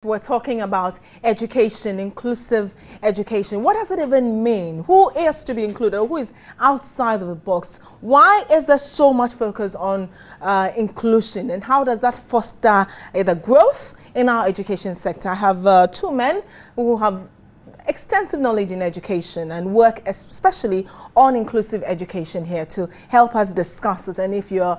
We're talking about education, inclusive education. What does it even mean? Who is to be included? Who is outside of the box? Why is there so much focus on inclusion? And how does that foster the growth in our education sector? I have two men who have extensive knowledge in education and work especially on inclusive education here to help us discuss it. And if you're,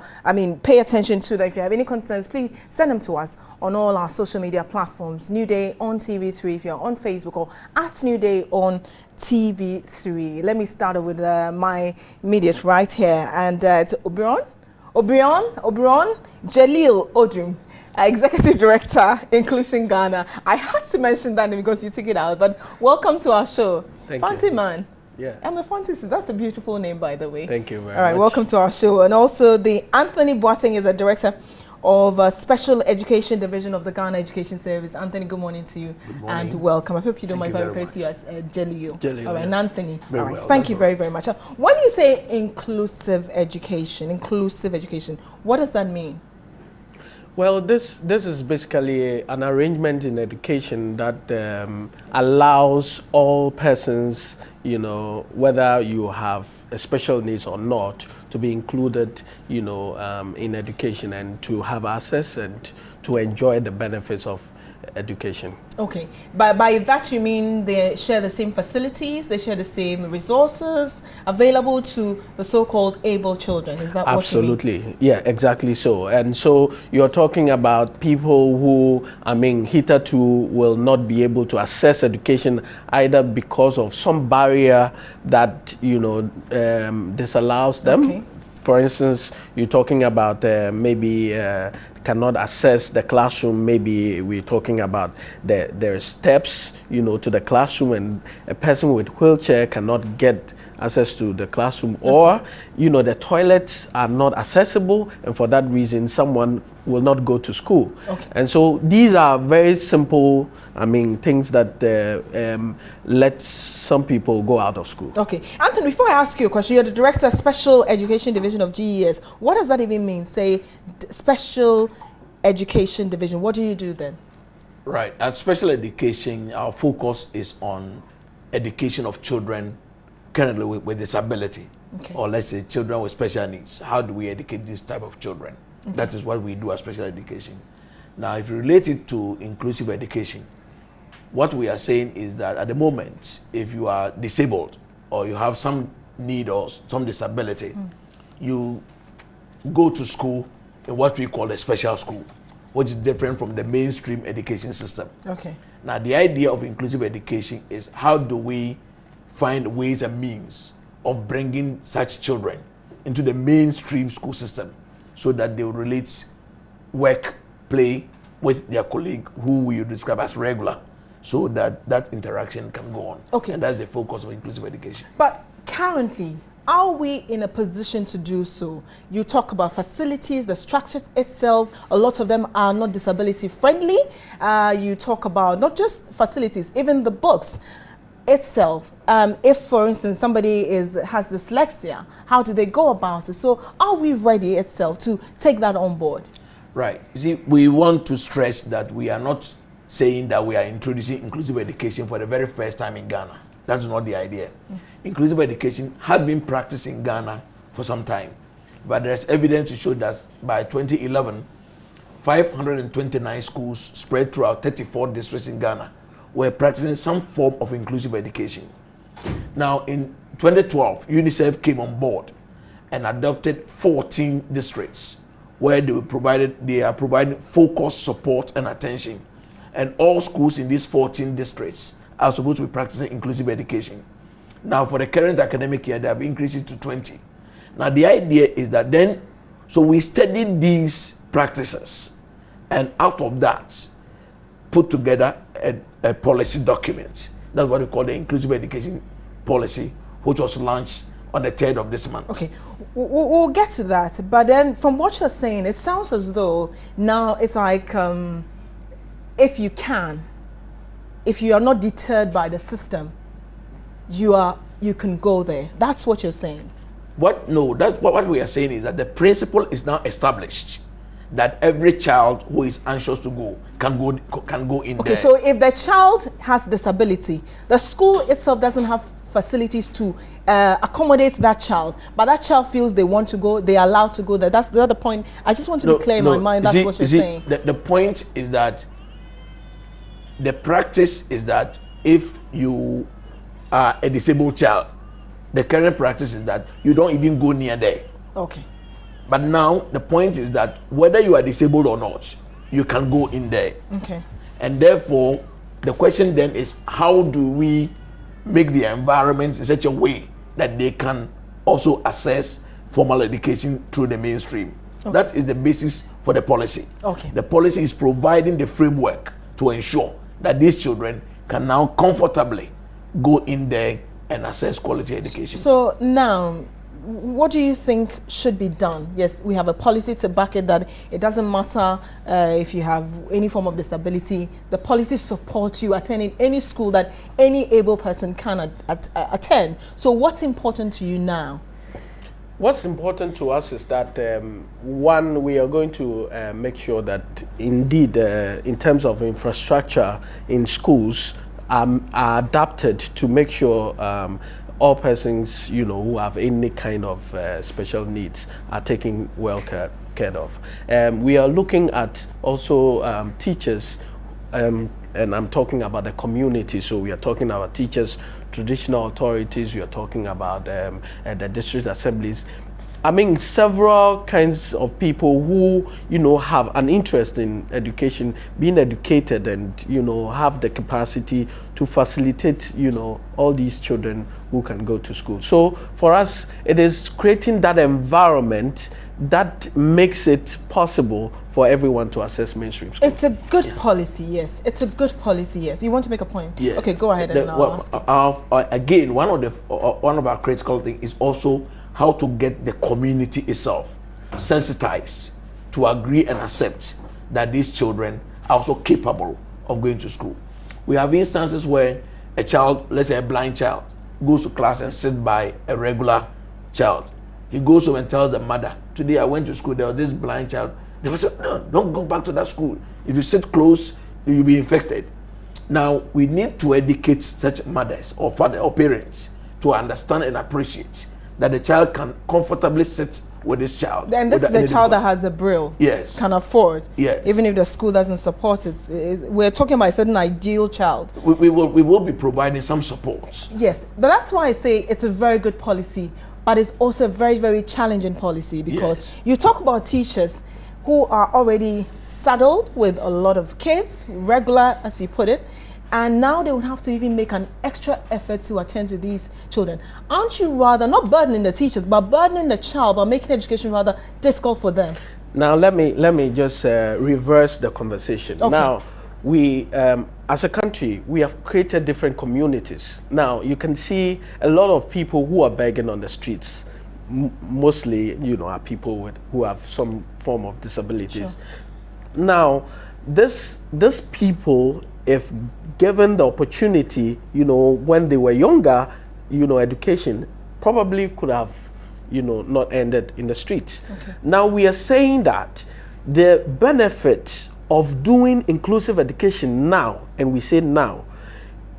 pay attention to that. If you have any concerns, please send them to us on all our social media platforms. NewDay on TV3 if you're on Facebook, or at NewDay on TV3. Let me start with my immediate right here, and it's Obiron Jalil Odrum, Executive Director, Inclusion Ghana. I had to mention that name because you took it out, but welcome to our show. Thank Fancy you. Man. Yeah. I'm a fancy. That's a beautiful name, by the way. Thank you very much. All right, welcome to our show. And also, the Anthony Boateng is a Director of Special Education Division of the Ghana Education Service. Anthony, good morning to you. Good morning. And welcome. I hope you don't mind if I refer much. to you as Jelio. Jelio, All right, yes. and Anthony. Very all right, well, thank that's you all very, right. very much. When you say inclusive education, what does that mean? Well, this is basically an arrangement in education that allows all persons, whether you have a special needs or not, to be included, in education and to have access and to enjoy the benefits of education. Okay, by that you mean they share the same facilities, they share the same resources available to the so-called able children. Is that Absolutely. what you mean? Yeah, exactly so. And so you're talking about people who, hitherto will not be able to access education either because of some barrier that, disallows them. Okay. For instance, you're talking about cannot access the classroom. Maybe we're talking about there are steps, to the classroom, and a person with wheelchair cannot get access to the classroom, or the toilets are not accessible, and for that reason someone will not go to school. Okay. And so these are very simple things that let some people go out of school. Okay, Anthony, before I ask you a question, you're the Director of Special Education Division of GES. What does that even mean? Say Special Education Division, what do you do then? Right, at special education, our focus is on education of children currently with disability, okay, or let's say children with special needs. How do we educate this type of children? Okay. That is what we do as special education. Now, if you relate it to inclusive education, what we are saying is that at the moment, if you are disabled or you have some need or some disability, you go to school in what we call a special school, which is different from the mainstream education system. Okay. Now, the idea of inclusive education is how do we find ways and means of bringing such children into the mainstream school system so that they will relate, work, play with their colleague who we describe as regular, so that that interaction can go on. Okay. And that's the focus of inclusive education. But currently, are we in a position to do so? You talk about facilities, the structures itself, a lot of them are not disability friendly. You talk about not just facilities, even the books itself. If, for instance, somebody has dyslexia, how do they go about it? So are we ready itself to take that on board? Right. You see, we want to stress that we are not saying that we are introducing inclusive education for the very first time in Ghana. That's not the idea. Inclusive education had been practiced in Ghana for some time, but there's evidence to show that by 2011, 529 schools spread throughout 34 districts in Ghana were practicing some form of inclusive education. Now, in 2012, UNICEF came on board and adopted 14 districts where they are providing focused support and attention. And all schools in these 14 districts are supposed to be practicing inclusive education. Now, for the current academic year, they have increased it to 20. Now, the idea is that so we studied these practices, and out of that, put together a policy document. That's what we call the inclusive education policy, which was launched on the 3rd of this month. Okay, we'll get to that. But then from what you're saying, it sounds as though now it's like, if you are not deterred by the system, you can go there. That's what you're saying. No, that's what we are saying is that the principle is now established that every child who is anxious to go can go in Okay, there. so if the child has disability, the school itself doesn't have facilities to accommodate that child, but that child feels they want to go, they are allowed to go there. That's the other point. I just want to be clear in my mind. That's what you're saying. The point is that the practice is that if you are a disabled child, the current practice is that you don't even go near there. Okay. But now the point is that whether you are disabled or not, you can go in there. Okay. And therefore, the question then is, how do we make the environment in such a way that they can also access formal education through the mainstream? Okay. That is the basis for the policy. Okay. The policy is providing the framework to ensure that these children can now comfortably go in there and access quality education. So now, what do you think should be done? Yes, we have a policy to back it, that it doesn't matter if you have any form of disability. The policy supports you attending any school that any able person can attend. So what's important to you now? What's important to us is that, one, we are going to make sure that indeed, in terms of infrastructure in schools, are adapted to make sure all persons, who have any kind of special needs are taken well cared of. We are looking at also teachers, and I'm talking about the community. So we are talking about teachers, traditional authorities. We are talking about the district assemblies. I mean, several kinds of people who, have an interest in education, being educated, and, have the capacity to facilitate, all these children who can go to school. So for us, it is creating that environment that makes it possible for everyone to access mainstream schools. It's a good policy, yes. It's a good policy, yes. You want to make a point? Yeah. Okay, go ahead and I'll ask. Again, one of our critical things is also how to get the community itself sensitized to agree and accept that these children are also capable of going to school. We have instances where a child, let's say a blind child, goes to class and sits by a regular child. He goes home and tells the mother, today I went to school, there was this blind child. They will say, no, don't go back to that school. If you sit close, you'll be infected. Now, we need to educate such mothers or fathers or parents to understand and appreciate that the child can comfortably sit with this child. And this is a child that has a braille. Yes. Can afford. Yes. Even if the school doesn't support it. We're talking about a certain ideal child. We will be providing some support. Yes. But that's why I say it's a very good policy, but it's also a very, very challenging policy, because you talk about teachers who are already saddled with a lot of kids, regular, as you put it, and now they would have to even make an extra effort to attend to these children. Aren't you rather not burdening the teachers, but burdening the child, by making education rather difficult for them? Now let me just reverse the conversation. Okay. Now we, as a country, we have created different communities. Now you can see a lot of people who are begging on the streets. Mostly, are people who have some form of disabilities. Sure. Now, this people, if given the opportunity, when they were younger, education probably could have, not ended in the streets. Okay. Now we are saying that the benefit of doing inclusive education now, and we say now,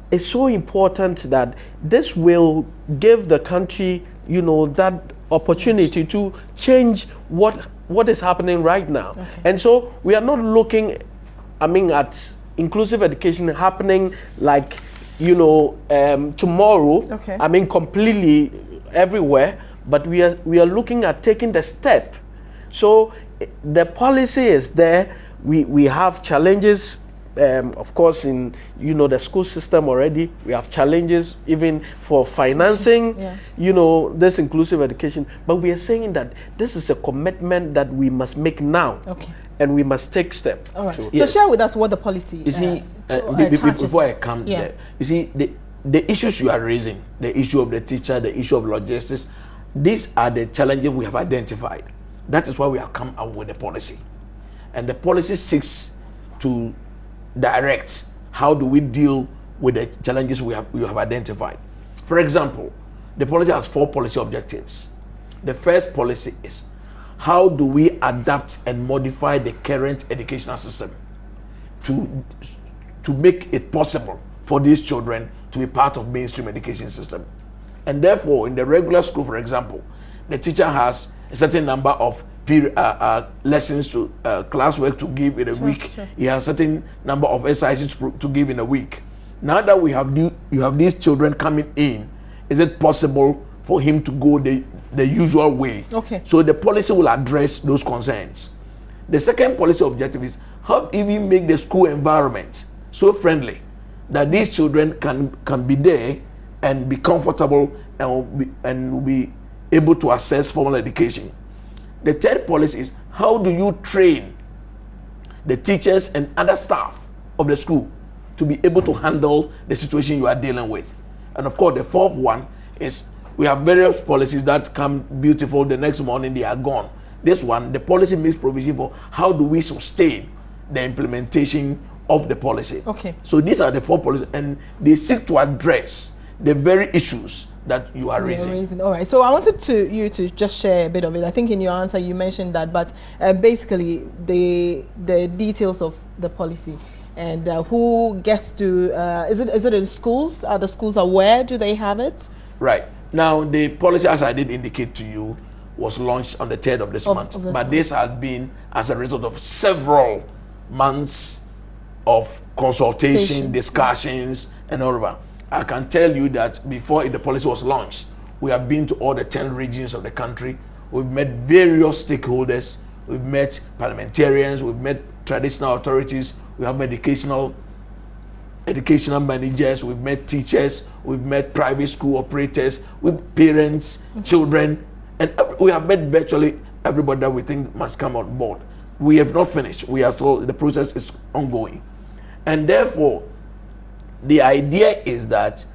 is so important that this will give the country, that opportunity to change what is happening right now. Okay. And so we are not looking, at inclusive education happening like, tomorrow. Okay. Completely everywhere, but we are looking at taking the step. So the policy is there. We have challenges, of course, in the school system already. We have challenges even for financing, this inclusive education. But we are saying that this is a commitment that we must make now. Okay. And we must take steps. All right. So share with us what the policy. You see, before I come there, you see the issues you are raising, the issue of the teacher, the issue of logistics. These are the challenges we have identified. That is why we have come out with the policy, and the policy seeks to direct how do we deal with the challenges we have identified. For example, the policy has 4 policy objectives. The first policy is how do we adapt and modify the current educational system to make it possible for these children to be part of mainstream education system. And therefore, in the regular school, for example, the teacher has a certain number of lessons to classwork to give in a week. Sure. He has a certain number of exercises to give in a week. Now that we have you have these children coming in, is it possible for him to go the usual way? Okay. So the policy will address those concerns. The second policy objective is how do we make the school environment so friendly that these children can be there and be comfortable and will be able to access formal education. The third policy is how do you train the teachers and other staff of the school to be able to handle the situation you are dealing with. And of course, the fourth one is we have various policies that come beautiful, the next morning they are gone. This one, the policy makes provision for how do we sustain the implementation of the policy. Okay. So these are the four policies, and they seek to address the very issues that you are raising. All right. So I wanted you to just share a bit of it. I think in your answer you mentioned that, but basically the details of the policy and who gets to is it in schools? Are the schools aware? Do they have it? Right. Now the policy, as I did indicate to you, was launched on the 3rd of this month. But this has been as a result of several months of consultation, discussions, and all of that. I can tell you that before the policy was launched, we have been to all the 10 regions of the country. We've met various stakeholders. We've met parliamentarians. We've met traditional authorities. We have educational managers. We've met teachers. We've met private school operators. With parents, children, and we have met virtually everybody that we think must come on board. We have not finished. We are still, the process is ongoing. And therefore, the idea is that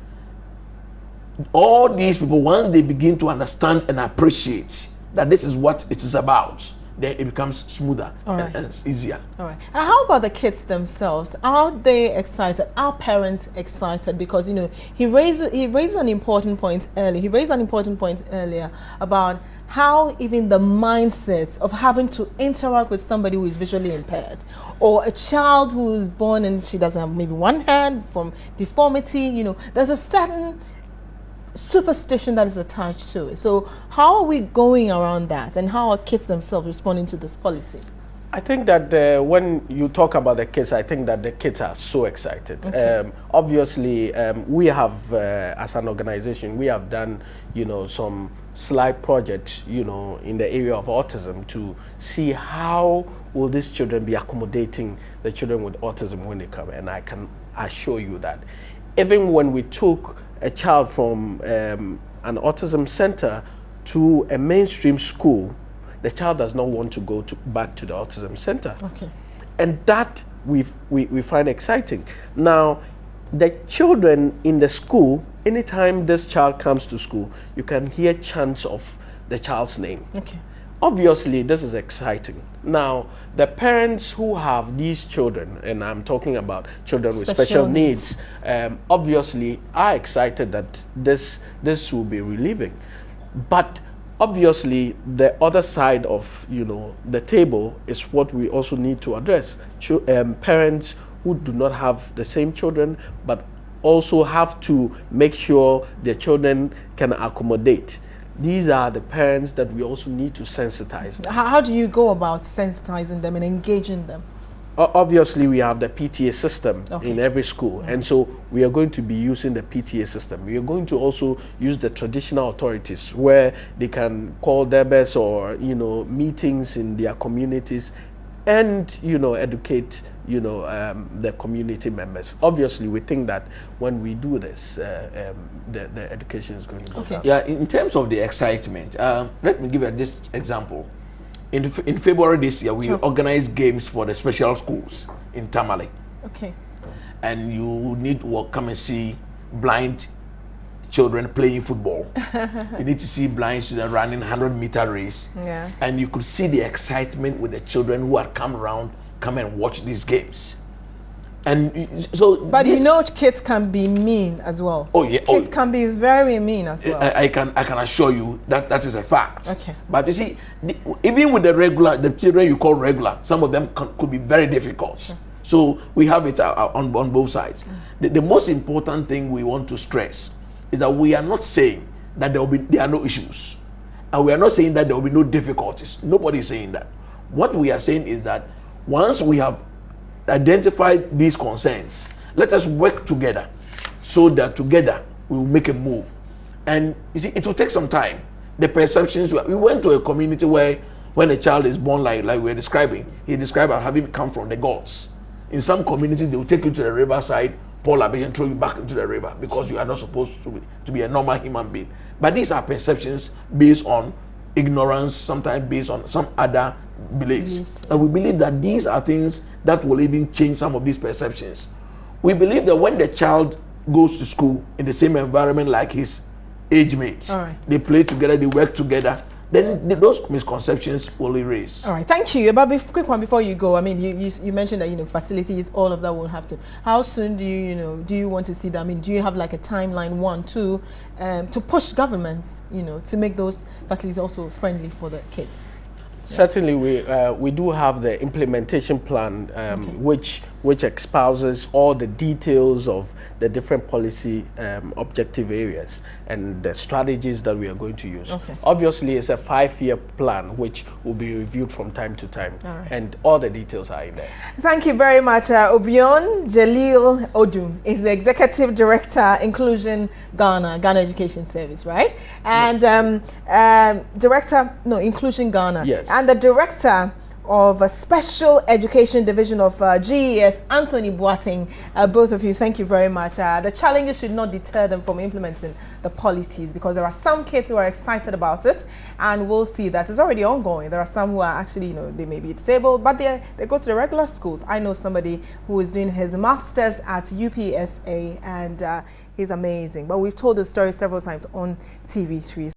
all these people, once they begin to understand and appreciate that this is what it is about, then it becomes smoother and it's easier. All right. And how about the kids themselves? Are they excited? Are parents excited? Because, you know, he raised an important point earlier. He raised an important point earlier about how even the mindset of having to interact with somebody who is visually impaired, or a child who is born and she doesn't have maybe one hand from deformity, you know, there's a certain superstition that is attached to it. So how are we going around that, and how are kids themselves responding to this policy? I think that when you talk about the kids, I think that the kids are so excited. Okay. Obviously, we have, as an organization, we have done, you know, some slight projects, you know, in the area of autism to see how will these children be accommodating the children with autism when they come. And I can assure you that even when we took a child from an autism center to a mainstream school, the child does not want to go back to the autism center. Okay. And that we find exciting. Now, the children in the school, anytime this child comes to school, you can hear chants of the child's name. Okay. Obviously, this is exciting. Now, the parents who have these children, and I'm talking about children with special needs, obviously are excited that this will be relieving. But obviously, the other side of, you know, the table is what we also need to address. Parents who do not have the same children, but also have to make sure their children can accommodate. These are the parents that we also need to sensitize them. How do you go about sensitizing them and engaging them? Obviously, we have the PTA system in every school, and so we are going to be using the PTA system. We are going to also use the traditional authorities where they can call debes or, you know, meetings in their communities, and, you know, educate, you know, the community members. Obviously, we think that when we do this, the education is going to go down. Yeah, in terms of the excitement, let me give you this example. In February this year, we organized games for the special schools in Tamale. Okay. And you need to come and see blind children playing football. You need to see blind children running 100-meter race. Yeah. And you could see the excitement with the children who had come and watch these games. And so, but you know, kids can be mean as well. Oh yeah, kids can be very mean as well. I can assure you that that is a fact. Okay. But you see, even with the children you call regular, some of them could be very difficult. Sure. So we have it on both sides. The most important thing we want to stress is that we are not saying that there are no issues, and we are not saying that there will be no difficulties. Nobody is saying that. What we are saying is that once we have identified these concerns, let us work together so that together we will make a move. And you see, it will take some time. The perceptions, we went to a community where when a child is born, like we were describing, he described as having come from the gods. In some communities, they will take you to the riverside, pour libation, throw you back into the river because you are not supposed to be a normal human being. But these are perceptions based on ignorance, sometimes based on some other beliefs. And we believe that these are things that will even change some of these perceptions. We believe that when the child goes to school in the same environment like his age mates, they play together, they work together, then those misconceptions will erase. All right, thank you. But quick one before you go. I mean, you mentioned that facilities, all of that will have to. How soon do you want to see that? I mean, do you have like a timeline, 1, 2, to push governments, to make those facilities also friendly for the kids? Certainly, we do have the implementation plan, which espouses all the details of the different policy objective areas and the strategies that we are going to use. Obviously, it's a 5-year plan which will be reviewed from time to time, and all the details are in there. Thank you very much. Obion Jalil Odum is the Executive Director, Inclusion Ghana Education Service, right? And Inclusion Ghana. Yes. And the Director of a Special Education Division of GES, Anthony Boateng. Both of you, thank you very much. The challenges should not deter them from implementing the policies, because there are some kids who are excited about it, and we'll see that it's already ongoing. There are some who are actually, they may be disabled, but they go to the regular schools. I know somebody who is doing his master's at UPSA, and he's amazing. But we've told the story several times on TV3.